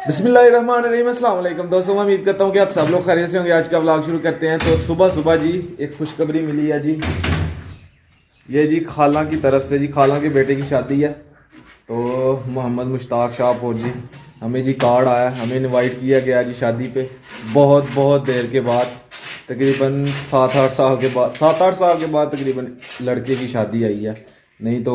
बिस्मिल्लाहिर्रहमानिर्रहीम, अस्सलाम वालेकुम दोस्तों। मैं उम्मीद करता हूँ कि आप सब लोग खैरियत से होंगे। आज का व्लॉग शुरू करते हैं। तो सुबह सुबह जी एक खुशखबरी मिली है जी। ये जी खाला की तरफ से जी, खाला के बेटे की शादी है। तो मोहम्मद मुश्ताक शाहपुर जी, हमें जी कार्ड आया, हमें इनवाइट किया गया जी शादी पे। बहुत बहुत देर के बाद, तकरीबन 7-8 साल के बाद तकरीबन लड़के की शादी आई है। नहीं तो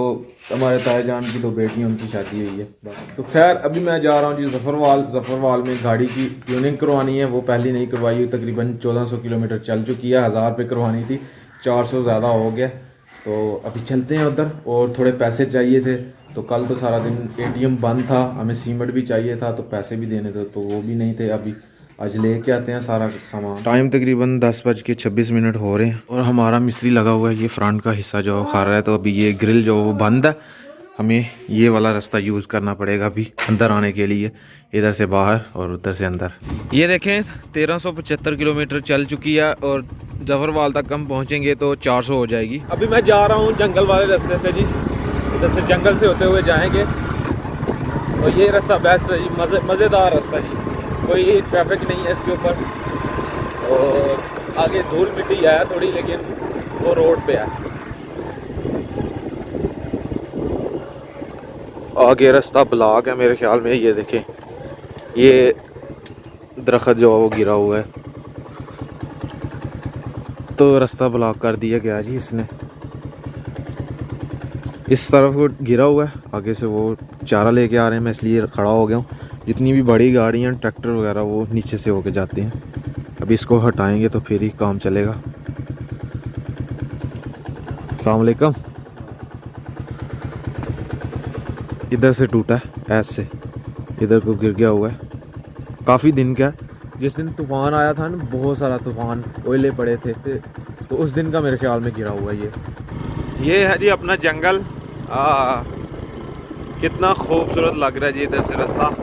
हमारे तायाजान की तो बेटी उनकी शादी हुई है। तो खैर अभी मैं जा रहा हूँ जी ज़फ़रवाल में गाड़ी की ट्यूनिंग करवानी है। वो पहले नहीं करवाई हुई, तकरीबन 1400 किलोमीटर चल चुकी है। 1000 रुपये करवानी थी, 400 ज़्यादा हो गया। तो अभी चलते हैं उधर, और थोड़े पैसे चाहिए थे। तो कल तो सारा दिन एटीएम बंद था, हमें सीमेंट भी चाहिए था, तो पैसे भी देने थे, तो वो भी नहीं थे। अभी आज लेके आते हैं सारा सामान। टाइम तकरीबन 10:26 हो रहे हैं, और हमारा मिस्त्री लगा हुआ है। ये फ्रंट का हिस्सा जो खा रहा है, तो अभी ये ग्रिल जो वो बंद है। हमें ये वाला रास्ता यूज़ करना पड़ेगा अभी अंदर आने के लिए, इधर से बाहर और उधर से अंदर। ये देखें 1375 किलोमीटर चल चुकी है, और ज़फ़रवाल तक हम पहुँचेंगे तो 400 हो जाएगी। अभी मैं जा रहा हूँ जंगल वाले रास्ते से जी, इधर से जंगल से होते हुए जाएंगे। और ये रास्ता बेस्ट है जी, मज़ेदार रास्ता जी, कोई ट्रैफिक नहीं है इसके ऊपर। और आगे धूल मिट्टी है थोड़ी, लेकिन वो रोड पे है। आगे रास्ता ब्लॉक है मेरे ख्याल में। ये देखें, ये दरख्त जो है वो गिरा हुआ है, तो रास्ता ब्लॉक कर दिया गया जी इसने। इस तरफ वो गिरा हुआ है, आगे से वो चारा लेके आ रहे हैं, मैं इसलिए खड़ा हो गया हूँ। जितनी भी बड़ी गाड़ियाँ, ट्रैक्टर वगैरह, वो नीचे से होके जाते हैं। अभी इसको हटाएंगे तो फिर ही काम चलेगा। अस्सलाम वालेकुम। इधर से टूटा है, ऐसे इधर को गिर गया हुआ है, काफ़ी दिन का। जिस दिन तूफ़ान आया था ना, बहुत सारा तूफ़ान, ओले पड़े थे, तो उस दिन का मेरे ख्याल में गिरा हुआ है ये है जी अपना जंगल। कितना खूबसूरत लग रहा है जी इधर से रास्ता।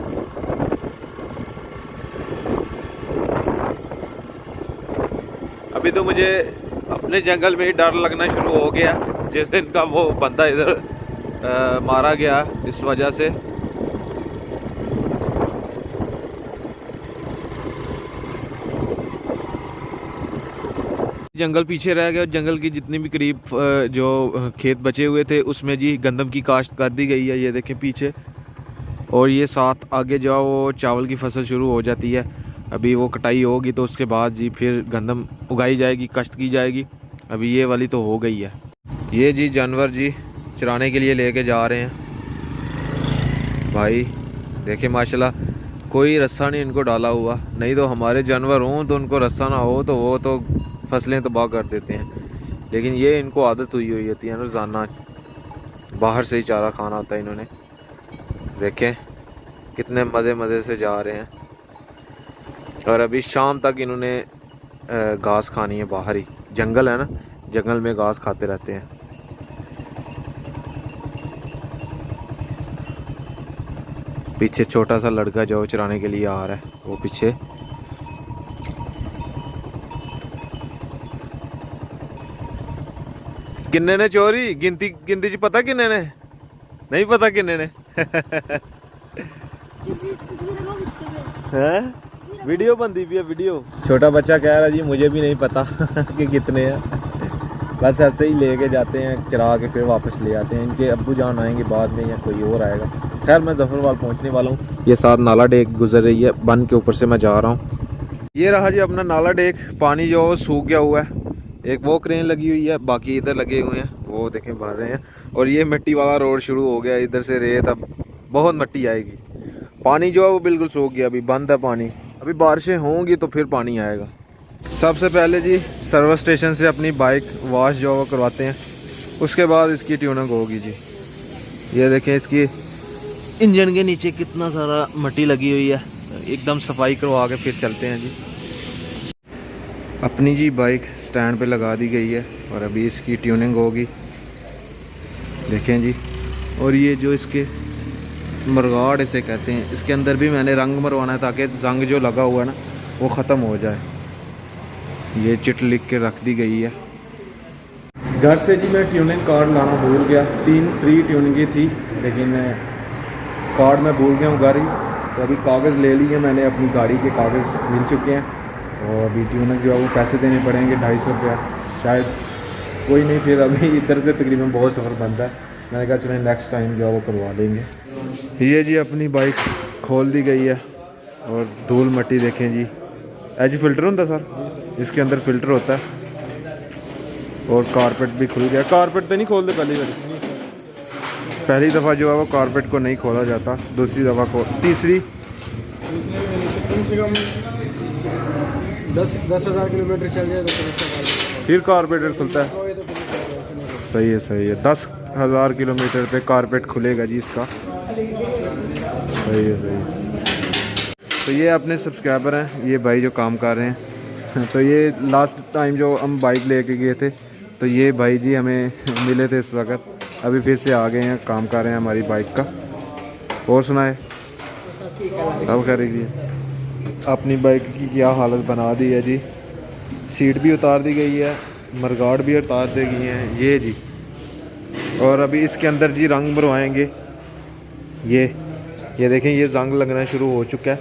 अभी तो मुझे अपने जंगल में ही डर लगना शुरू हो गया, जिस दिन का वो बंदा इधर मारा गया इस वजह से। जंगल पीछे रह गया। जंगल की जितनी भी करीब जो खेत बचे हुए थे, उसमें जी गंदम की काश्त कर दी गई है, ये देखें पीछे। और ये साथ आगे जाओ वो चावल की फसल शुरू हो जाती है। अभी वो कटाई होगी तो उसके बाद जी फिर गंदम उगाई जाएगी, काश्त की जाएगी। अभी ये वाली तो हो गई है। ये जी जानवर जी चराने के लिए लेके जा रहे हैं भाई। देखें माशाल्लाह, कोई रस्सा नहीं इनको डाला हुआ, नहीं तो हमारे जानवर हों तो उनको रस्सा ना हो तो वो तो फसलें तबाह कर देते हैं। लेकिन ये इनको आदत हुई होती है रोज़ाना बाहर से ही चारा खाना होता है इन्होंने। देखें कितने मज़े से जा रहे हैं, और अभी शाम तक इन्होंने घास खानी है बाहर ही। जंगल है ना, जंगल में घास खाते रहते हैं। पीछे छोटा सा लड़का जो चराने के लिए आ रहा है, वो पीछे। किन्ने ने चोरी गिनती गिनती च पता किन्ने ने? नहीं पता किन्ने ने। हैं? वीडियो बनती भी है, वीडियो। छोटा बच्चा कह रहा है जी मुझे भी नहीं पता कि कितने हैं। बस ऐसे ही लेके जाते हैं, चरा के फिर वापस ले आते हैं। इनके अब्बू जान आएंगे बाद में, या कोई और आएगा। खैर मैं ज़फ़रवाल पहुंचने वाला हूँ। ये साथ नाला डेक गुजर रही है, बन के ऊपर से मैं जा रहा हूँ। ये रहा जी अपना नाला डेक। पानी जो सूख गया हुआ है, एक वो क्रेन लगी हुई है, बाकी इधर लगे हुए हैं, वो देखें भर रहे हैं। और ये मिट्टी वाला रोड शुरू हो गया, इधर से रेत, अब बहुत मिट्टी आएगी। पानी जो है वो बिल्कुल सूख गया, अभी बंद है पानी। अभी बारिशें होंगी तो फिर पानी आएगा। सबसे पहले जी सर्विस स्टेशन से अपनी बाइक वॉश जो वो करवाते हैं, उसके बाद इसकी ट्यूनिंग होगी जी। ये देखें इसकी इंजन के नीचे कितना सारा मिट्टी लगी हुई है, एकदम सफाई करवा के फिर चलते हैं जी। अपनी जी बाइक स्टैंड पे लगा दी गई है, और अभी इसकी ट्यूनिंग होगी। देखें जी, और ये जो इसके मरगाड़ इसे कहते हैं, इसके अंदर भी मैंने रंग मरवाना है, ताकि जंग जो लगा हुआ है ना वो ख़त्म हो जाए। ये चिट लिख के रख दी गई है। घर से जी मैं ट्यूनिंग कार्ड लाना भूल गया। 3 फ्री ट्यूनिंग थी, लेकिन कार्ड मैं भूल गया हूँ घर ही। तो अभी कागज़ ले लिए मैंने, अपनी गाड़ी के कागज़ मिल चुके हैं और अभी ट्यूनर जो है वो पैसे देने पड़ेंगे 250 रुपया शायद, कोई नहीं। फिर अभी इधर से तकरीबन बहुत सफ़र बनता है, मैंने कहा चलें नेक्स्ट टाइम जो है वो करवा देंगे। ये जी अपनी बाइक खोल दी गई है और धूल मट्टी देखें जी। एज फ़िल्टर होता सर, इसके अंदर फ़िल्टर होता है और कारपेट भी खुल गया। कारपेट तो नहीं खोलते पहली दफ़ा जो है वो कारपेट को नहीं खोला जाता, दूसरी दफ़ा को, तीसरी कम से कम 10,000 किलोमीटर चल जाए तो फिर कारपेटर खुलता है। सही है सही है, 10,000 किलोमीटर पे कारपेट खुलेगा जी इसका। सही है सही है। तो ये अपने सब्सक्राइबर हैं, ये भाई जो काम कर रहे हैं तो ये लास्ट टाइम जो हम बाइक लेके गए थे तो ये भाई जी हमें मिले थे इस वक्त, अभी फिर से आ गए हैं, काम कर रहे हैं हमारी बाइक का। और सुनाए अब करेगी। अपनी बाइक की क्या हालत बना दी है जी, सीट भी उतार दी गई है, मरगाड़ भी उतार दी गई हैं ये जी। और अभी इसके अंदर जी रंग भरवाएंगे। ये देखें ये जंग लगना शुरू हो चुका है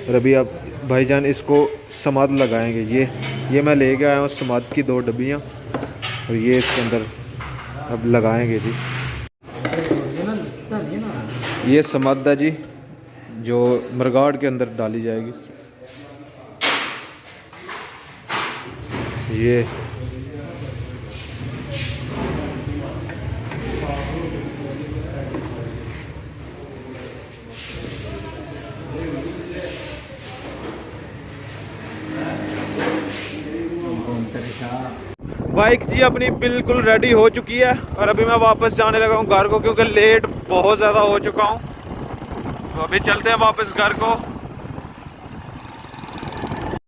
और अभी अब भाईजान इसको समाद लगाएंगे। ये मैं ले गया हूँ समाद की 2 डब्बियाँ और ये इसके अंदर अब लगाएंगे जी। ये समाद है जी जो मरगाड़ के अंदर डाली जाएगी। ये बाइक जी अपनी बिल्कुल रेडी हो चुकी है और अभी मैं वापस जाने लगा हूँ घर को, क्योंकि लेट बहुत ज़्यादा हो चुका हूँ। तो अभी चलते हैं वापस घर को।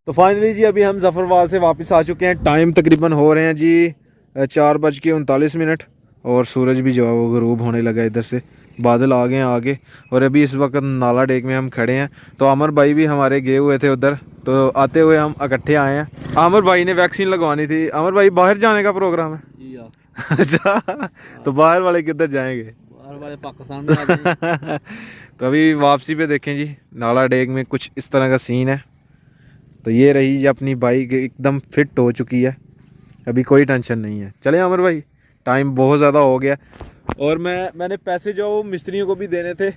तो फाइनली जी अभी हम जफरवाल से वापस आ चुके हैं। टाइम तकरीबन हो रहे हैं जी 4:39 और सूरज भी जो है वो गरूब होने लगा, इधर से बादल आ गए हैं आगे। और अभी इस वक्त नाला डेक में हम खड़े हैं। तो आमिर भाई भी हमारे गए हुए थे उधर, तो आते हुए हम इकट्ठे आए हैं। आमिर भाई ने वैक्सीन लगवानी थी। आमिर भाई बाहर जाने का प्रोग्राम है जी। अच्छा, तो बाहर वाले किधर जाएंगे? बाहर वाले पाकिस्तान में आ जाएंगे। तो अभी वापसी पे देखें जी नाला डेक में कुछ इस तरह का सीन है। तो ये रही अपनी बाइक एकदम फिट हो चुकी है, अभी कोई टेंशन नहीं है। चले आमिर भाई, टाइम बहुत ज़्यादा हो गया और मैंने पैसे जो वो मिस्त्रियों को भी देने थे।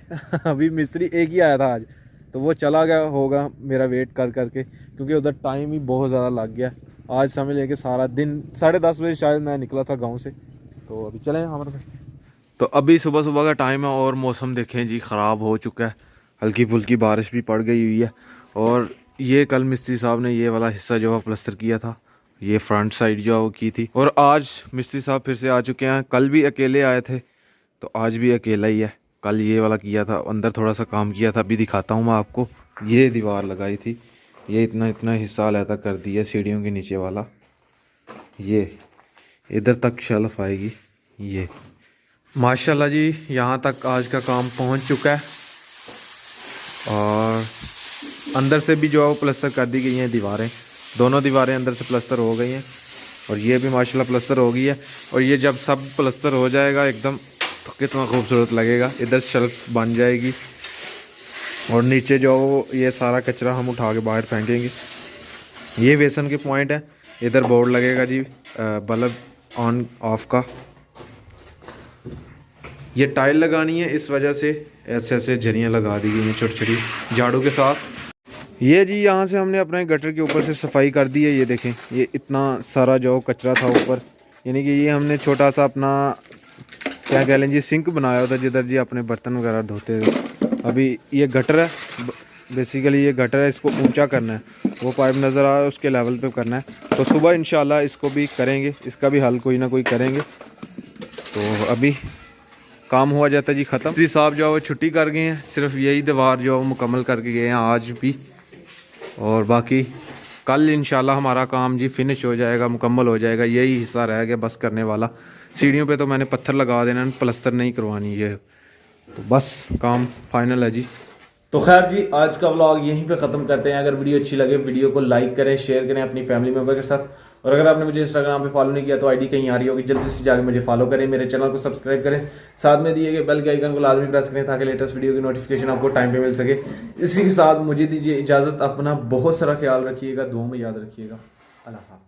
अभी मिस्त्री एक ही आया था आज, तो वो चला गया होगा मेरा वेट कर करके, क्योंकि उधर टाइम ही बहुत ज़्यादा लग गया। आज समझ लेके सारा दिन 10:30 बजे शायद मैं निकला था गांव से। तो अभी चलें आमिर भाई। तो अभी सुबह सुबह का टाइम है और मौसम देखें जी ख़राब हो चुका है, हल्की फुल्की बारिश भी पड़ गई हुई है। और ये कल मिस्त्री साहब ने ये वाला हिस्सा जो है प्लास्टर किया था, ये फ्रंट साइड जो है वो की थी। और आज मिस्त्री साहब फिर से आ चुके हैं, कल भी अकेले आए थे तो आज भी अकेला ही है। कल ये वाला किया था, अंदर थोड़ा सा काम किया था, अभी दिखाता हूँ मैं आपको। ये दीवार लगाई थी, ये इतना हिस्सा अलहदा कर दिया सीढ़ियों के नीचे वाला, ये इधर तक शेल्फ आएगी। ये माशाल्लाह जी यहाँ तक आज का काम पहुँच चुका है और अंदर से भी जो है वो प्लास्टर कर दी गई हैं दीवारें, दोनों दीवारें अंदर से प्लास्टर हो गई हैं और ये भी माशाल्लाह प्लास्टर हो गई है। और ये जब सब प्लास्टर हो जाएगा एकदम तो कितना खूबसूरत लगेगा। इधर शेल्फ बन जाएगी और नीचे जो ये सारा कचरा हम उठा के बाहर फेंकेंगे। ये बेसन के पॉइंट है, इधर बोर्ड लगेगा जी बल्ब ऑन ऑफ का। ये टाइल लगानी है, इस वजह से ऐसे ऐसे झरियाँ लगा दी गई हैं छोटी छोटी झाड़ू के साथ। ये जी यहाँ से हमने अपने गटर के ऊपर से सफाई कर दी है। ये देखें ये इतना सारा जो कचरा था ऊपर, यानी कि ये हमने छोटा सा अपना क्या कह लें जी सिंक बनाया होता जिधर जी अपने बर्तन वगैरह धोते थे। अभी ये गटर है, बेसिकली ये गटर है, इसको ऊंचा करना है, वो पाइप नज़र आ उसके लेवल पे करना है। तो सुबह इंशाल्लाह इसको भी करेंगे, इसका भी हल कोई ना कोई करेंगे। तो अभी काम हुआ जाता है जी ख़त्म। मिस्त्री साहब जो है वो छुट्टी कर गए हैं, सिर्फ यही दीवार जो है वो मुकम्मल करके गए हैं आज भी, और बाकी कल इंशाल्लाह हमारा काम जी फिनिश हो जाएगा, मुकम्मल हो जाएगा। यही हिस्सा रह गया बस करने वाला। सीढ़ियों पे तो मैंने पत्थर लगा देना, प्लस्तर नहीं करवानी ये, तो बस काम फाइनल है जी। तो खैर जी आज का व्लॉग यहीं पे ख़त्म करते हैं। अगर वीडियो अच्छी लगे वीडियो को लाइक करें, शेयर करें अपनी फैमिली मेम्बर के साथ, और अगर आपने मुझे इंस्टाग्राम पे फॉलो नहीं किया तो आईडी कहीं आ रही होगी, जल्दी से जाकर मुझे फॉलो करें, मेरे चैनल को सब्सक्राइब करें, साथ में दिए गए बेल के आइकन को लाजमी प्रेस करें ताकि लेटेस्ट वीडियो की नोटिफिकेशन आपको टाइम पे मिल सके। इसी के साथ मुझे दीजिए इजाज़त, अपना बहुत सारा ख्याल रखिएगा, दुआ में याद रखिएगा। अल्लाह हाफिज़।